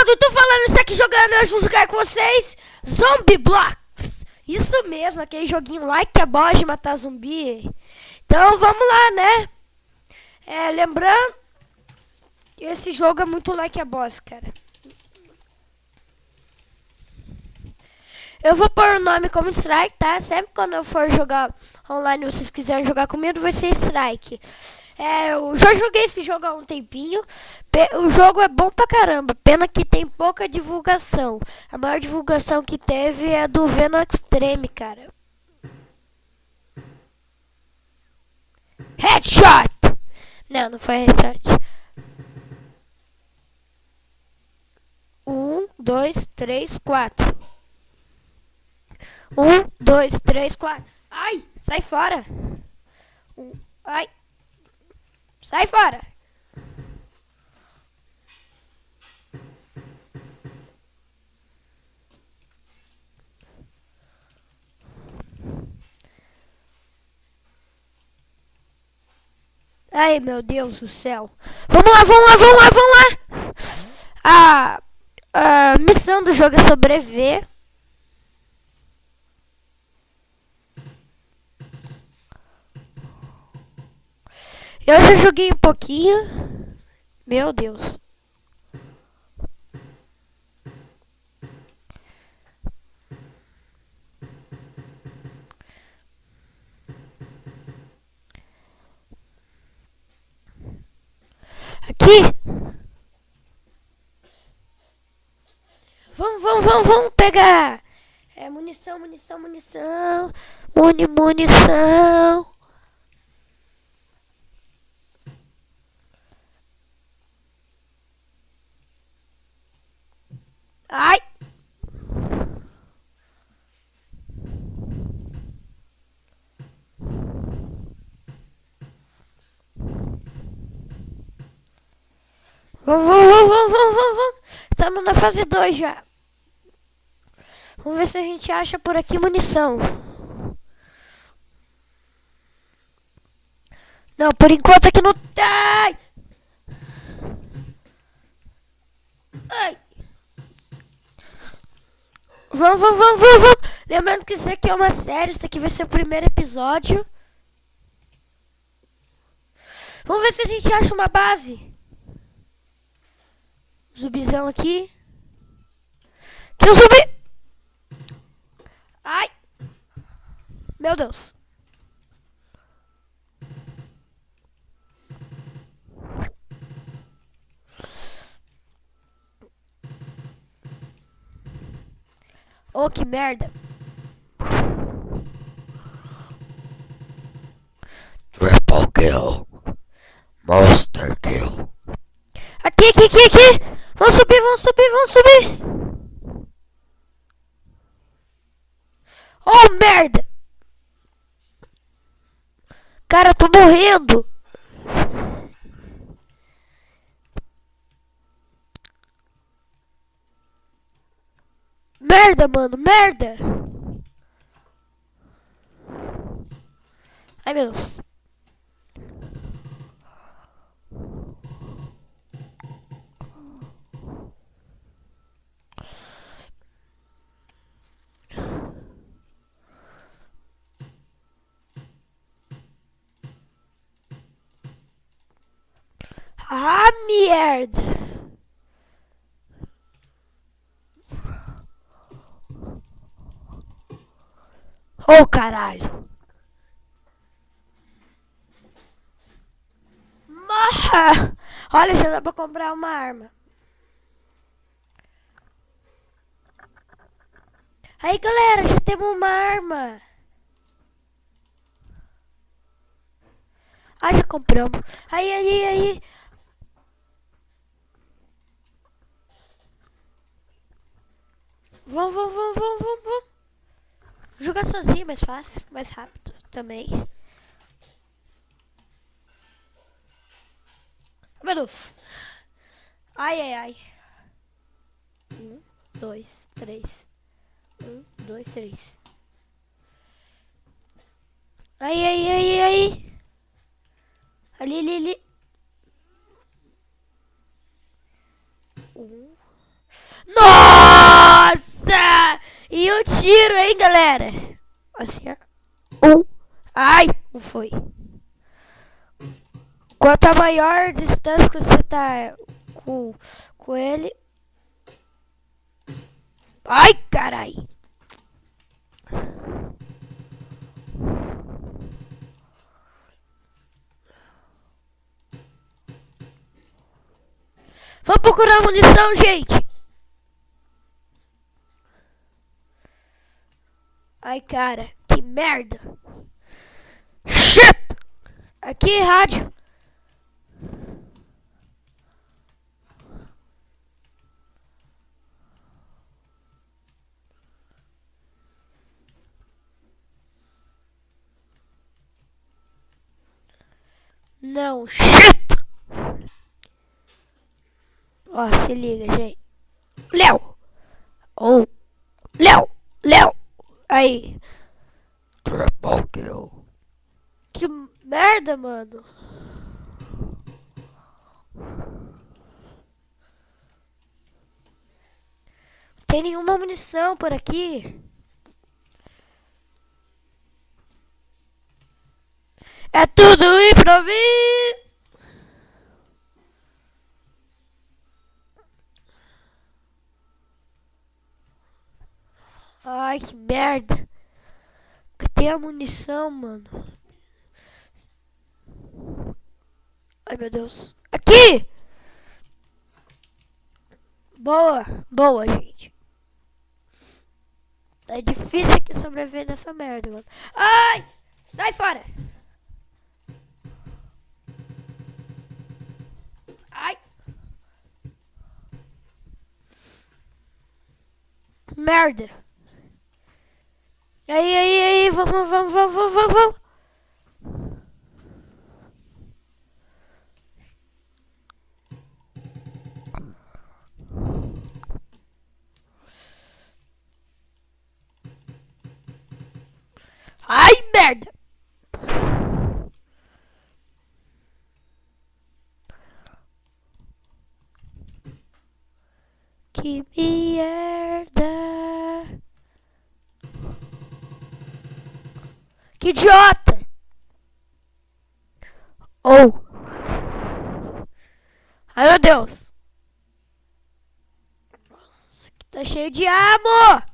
Ronaldo, tô falando isso aqui jogando, eu vou jogar com vocês Zombie Blocks. Isso mesmo, aquele joguinho lá que é bom de matar zumbi. Então vamos lá, né? Lembrando, esse jogo é muito like a boss, cara. Eu vou pôr o nome como Strike, tá? Sempre quando eu for jogar online, vocês quiserem jogar comigo, vai ser Strike. Eu já joguei esse jogo há um tempinho. O jogo é bom pra caramba. Pena que tem pouca divulgação. A maior divulgação que teve é do Venom Extreme, cara. Headshot! Não foi headshot. 1, 2, 3, 4. 1, 2, 3, 4. Ai, sai fora. Ai, sai fora. Ai, meu Deus do céu. Vamos lá. A missão do jogo é sobreviver. Eu já joguei um pouquinho. Meu Deus. Aqui. Vamos pegar. Munição. Munição. Ai. Vamos. Estamos na fase 2 já. Vamos ver se a gente acha por aqui munição. Não, por enquanto aqui não tem. Ai. Vamos. Lembrando que isso aqui é uma série, isso aqui vai ser o primeiro episódio. Vamos ver se a gente acha uma base. Zumbizão aqui. Que o zumbi! Ai! Meu Deus! Oh, que merda! Triple kill. Monster kill. Aqui! Vamos subir! Oh, merda! Cara, tô morrendo! Merda, mano, merda! Ai, meu Deus. Ah, merda! Oh, caralho! Morra! Olha, já dá pra comprar uma arma. Aí, galera, já temos uma arma. Ah, já compramos. Aí. Vamos. Jogar sozinho, mais fácil, mais rápido também. Meu Deus. Ai. 1, 2, 3. 1, 2, 3. Aí. Ali. Nossa! E o tiro, hein, galera? Assim, ó. Ai, não foi. Quanto a maior distância que você tá com ele... Ai, carai. Vamos procurar munição, gente. Ai, cara, que merda. Shit! Aqui, rádio. Não, shit! Ó, se liga, gente. Léo! Oh, Léo! Aí. Triple kill. Que merda, mano. Não tem nenhuma munição por aqui. É tudo improviso. Ai, que merda. Cadê a munição, mano? Ai, meu Deus. Aqui! Boa, gente. É difícil aqui sobreviver nessa merda, mano. Ai! Sai fora! Ai! Merda! Aí, vamos. Ai, merda! Que merda! Que idiota! Oh! Ai, meu Deus! Nossa, aqui tá cheio de amor!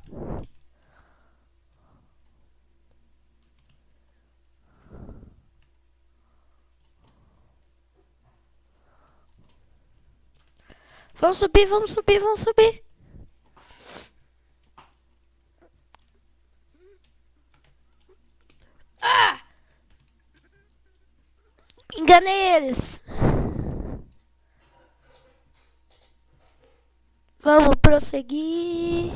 Vamos subir. Ah! Enganei eles. Vamos prosseguir.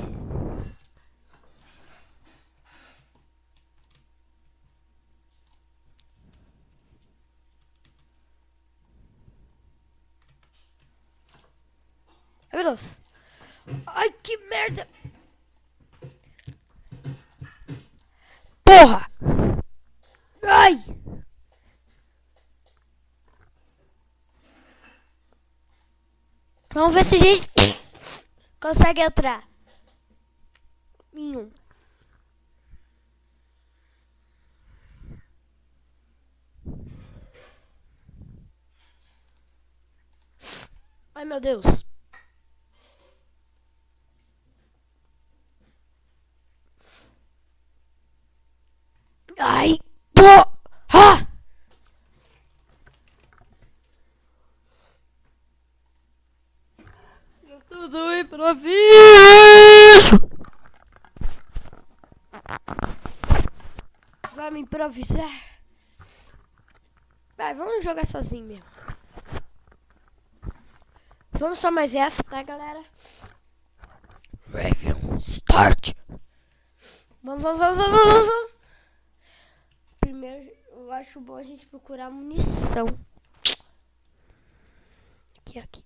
Ai, meu Deus. Ai, que merda. Porra. Ai. Vamos ver se a gente consegue entrar. Em um. Ai, meu Deus. Ai, porra! Eu tudo improviso! Vamos improvisar. Vai, vamos jogar sozinho mesmo. Vamos só mais essa, tá, galera? Review start. Vamos. Primeiro, eu acho bom a gente procurar munição. Aqui.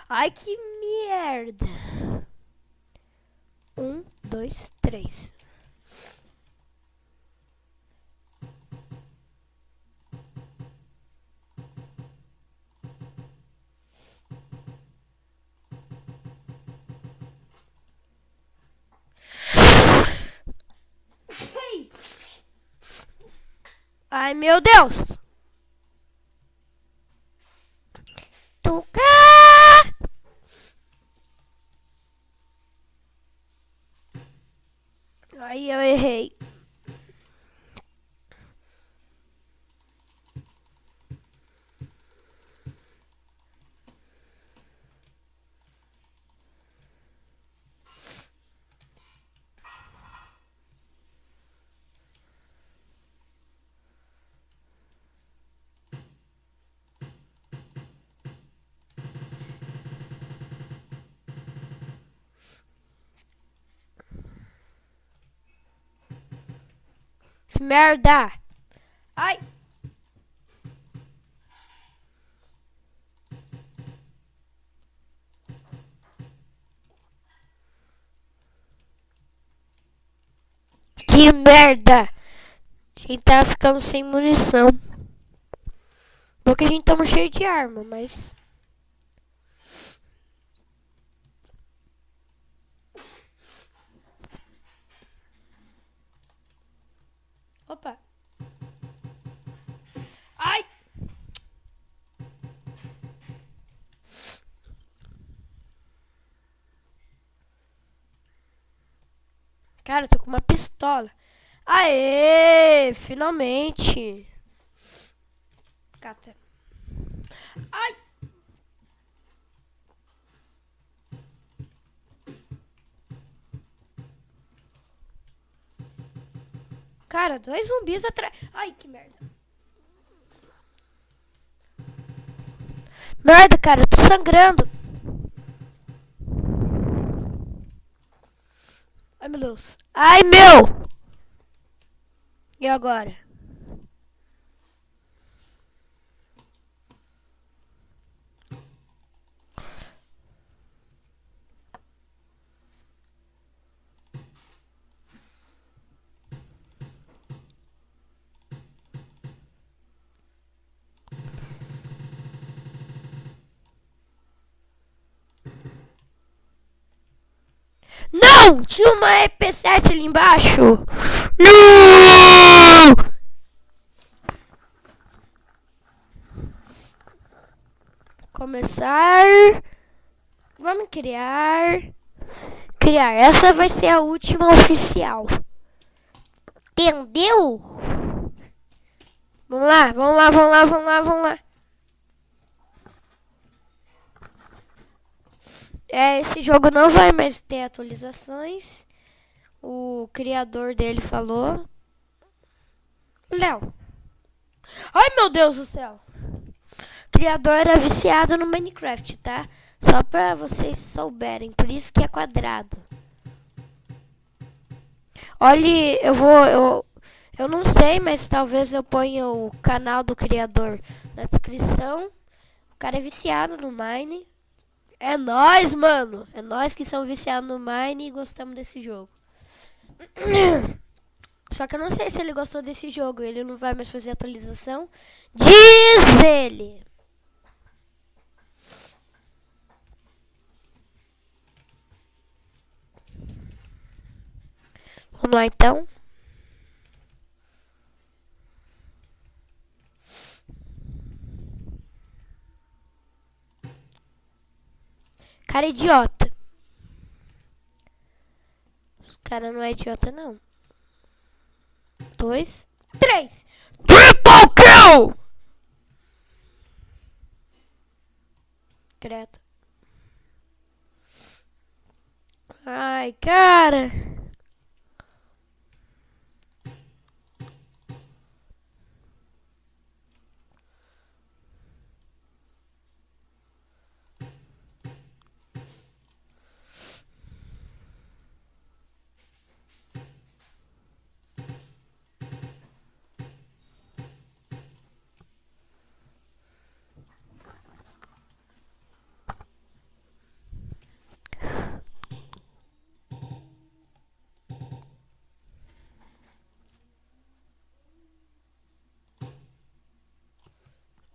Ai, que merda. 1, 2, 3. Ai, meu Deus. Tuca! Aí eu errei. Que merda! Ai! Que merda! A gente tá ficando sem munição. Porque a gente tamo cheio de arma, mas... Opa! Ai! Cara, eu tô com uma pistola. Aê! Finalmente! Cata. Ai! Cara, 2 zumbis atrás. Ai, que merda. Merda, cara, eu tô sangrando. Ai, meu Deus. Ai, meu! E agora? Não! Tinha uma EP7 ali embaixo. Não! Começar. Vamos criar. Criar. Essa vai ser a última oficial. Entendeu? Vamos lá, vamos lá, vamos lá, vamos lá, vamos lá. Esse jogo não vai mais ter atualizações. O criador dele falou. Léo. Ai, meu Deus do céu. O criador era viciado no Minecraft, tá? Só pra vocês souberem. Por isso que é quadrado. Olha, eu não sei, mas talvez eu ponha o canal do criador na descrição. O cara é viciado no Mine. É nós, mano. É nós que somos viciados no Mine e gostamos desse jogo. Só que eu não sei se ele gostou desse jogo. Ele não vai mais fazer atualização. Diz ele. Vamos lá, então. Cara idiota. Os cara não é idiota, não. 2, 3. Triple kill! Credo. Ai, cara.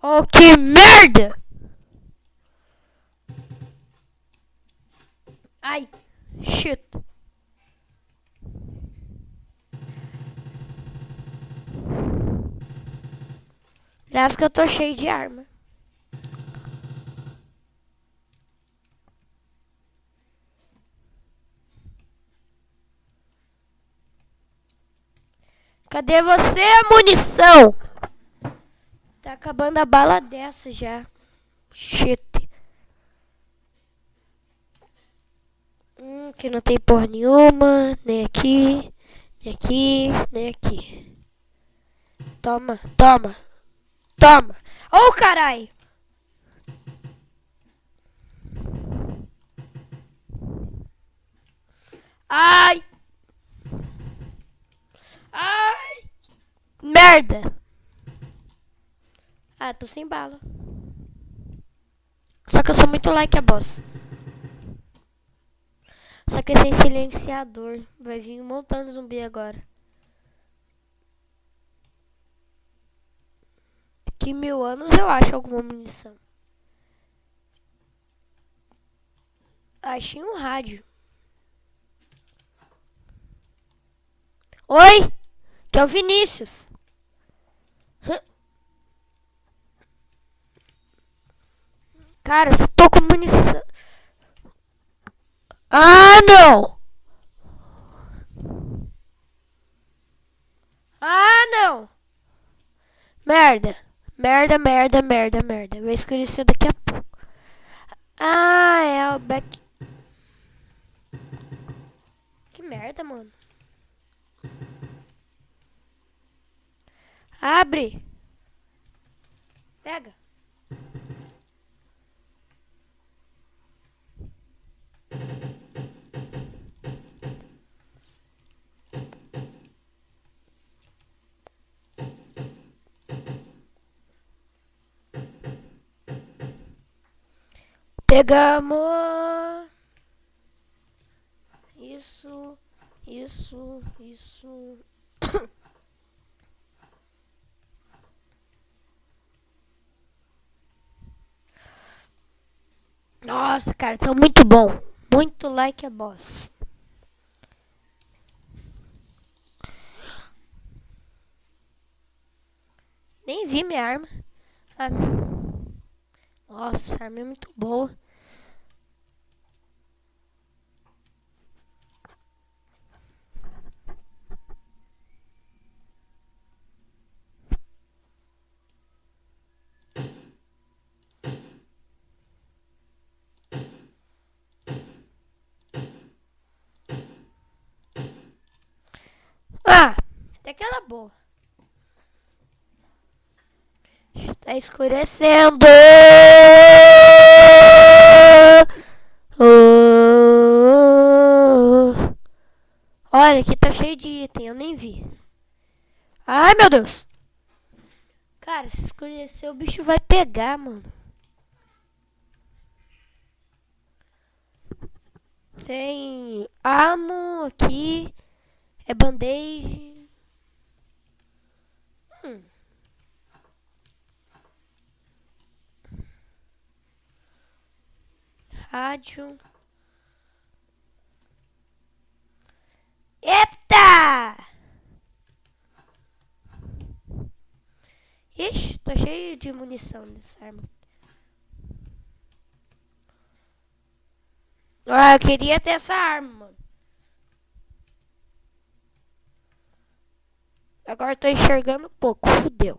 Oh, que merda! Ai, shit. Graças que eu tô cheio de arma. Cadê você, munição? Tá acabando a bala dessa já. Shit. Que não tem porra nenhuma. Nem aqui. Nem aqui. Nem aqui. Toma, toma. Toma. Ô, carai. Ai. Ai. Merda. Ah, tô sem bala. Só que eu sou muito like a boss. Só que sem silenciador. Vai vir um montão de zumbi agora. Daqui 1000 anos eu acho alguma munição. Achei um rádio. Oi! Que é o Vinícius. Cara, estou com munição. Ah, não! Ah, não! Merda. Merda, merda, merda, merda. Vai escurecer daqui a pouco. Ah, é o back. Que merda, mano. Abre. Pega. Pegamos. Isso, isso, isso. Nossa, cara, tá muito bom. Muito like a boss. Nem vi minha arma. Ah, nossa, essa arma é muito boa. Ah, até que ela é boa. Tá escurecendo. Olha, aqui tá cheio de item, eu nem vi. Ai, meu Deus. Cara, se escurecer, o bicho vai pegar, mano. Tem amo aqui. É band-aid. Rádio. Eita! Ixi, tô cheio de munição nessa arma. Ah, eu queria ter essa arma, mano. Agora tô enxergando pouco, fudeu.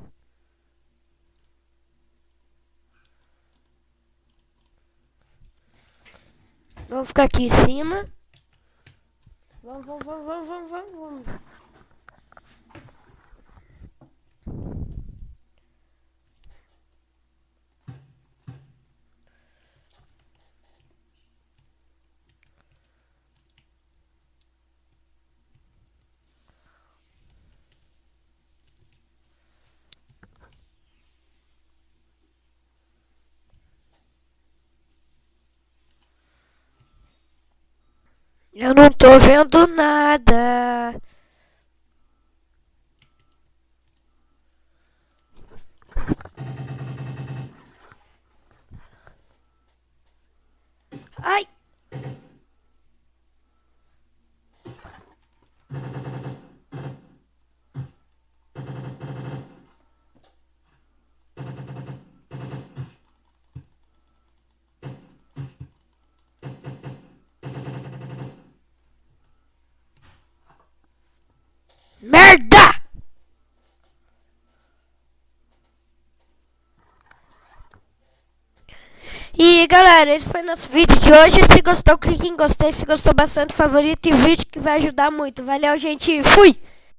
Vamos ficar aqui em cima. Vamos, vamos, vamos, vamos, vamos, vamos. Eu não tô vendo nada. Ai! Merda! E galera, esse foi nosso vídeo de hoje. Se gostou, clique em gostei. Se gostou, bastante favorito e vídeo que vai ajudar muito. Valeu, gente. Fui!